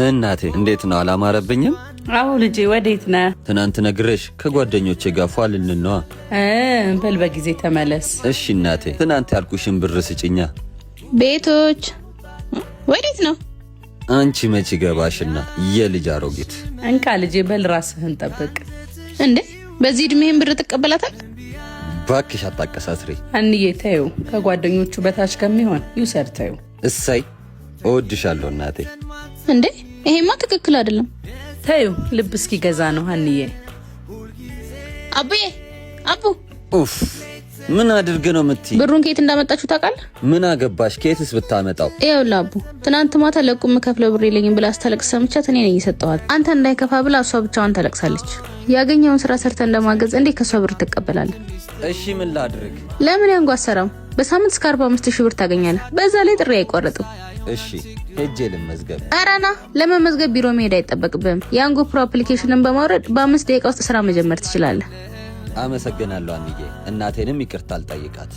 እናቴ እንዴት ነው አላማረብኝም? አዎ ልጄ ወዴት ነህ? ትናንት ነግሬሽ ከጓደኞቼ ጋር ፏል እንነዋ። በል በጊዜ ተመለስ። እሺ እናቴ፣ ትናንት ያልኩሽን ብር ስጭኛ። ቤቶች ወዴት ነው? አንቺ መች ገባሽና የልጅ አሮጊት። እንካ ልጄ፣ በል ራስህን ጠብቅ። እንዴ በዚህ እድሜህን ብር ትቀበላታል? ባክሽ አታቀሳስሪ። አንዬ ተይው፣ ከጓደኞቹ በታች ከሚሆን ይውሰድ። ተይው። እሰይ እወድሻለሁ እናቴ። እንዴ ይሄማ ትክክል አይደለም። ተይው፣ ልብ እስኪ ገዛ ነው። አንዬ አቡዬ፣ አቡ ኡፍ ምን አድርገ ነው የምትይ? ብሩን ከየት እንዳመጣችሁ ታውቃለህ? ምን አገባሽ? ከየትስ ብታመጣው? ይኸውልህ አቡ፣ ትናንት ማታ ለቁም ከፍለው ብር የለኝም ብላ አስታለቅስ ሰምቻት እኔ ነኝ የሰጠኋት። አንተ እንዳይከፋ ብላ እሷ ብቻዋን ታለቅሳለች። ያገኘውን ስራ ሰርተን ለማገዝ እንዴት ከሷ ብር ትቀበላለህ? እሺ ምን ላድርግ? ለምን ያንጓሰራም? በሳምንት እስከ 45,000 ብር ታገኛለህ። በዛ ላይ ጥሪ አይቆረጥም። እሺ ሄጄ ልመዝገብ። አራና ለመመዝገብ ቢሮ መሄድ አይጠበቅብህም። የአንጎ ፕሮ አፕሊኬሽንን በማውረድ በ5 ደቂቃ ውስጥ ስራ መጀመር ትችላለህ። አመሰግናለሁ አንዬ። እናቴንም ይቅርታ አልጠይቃት።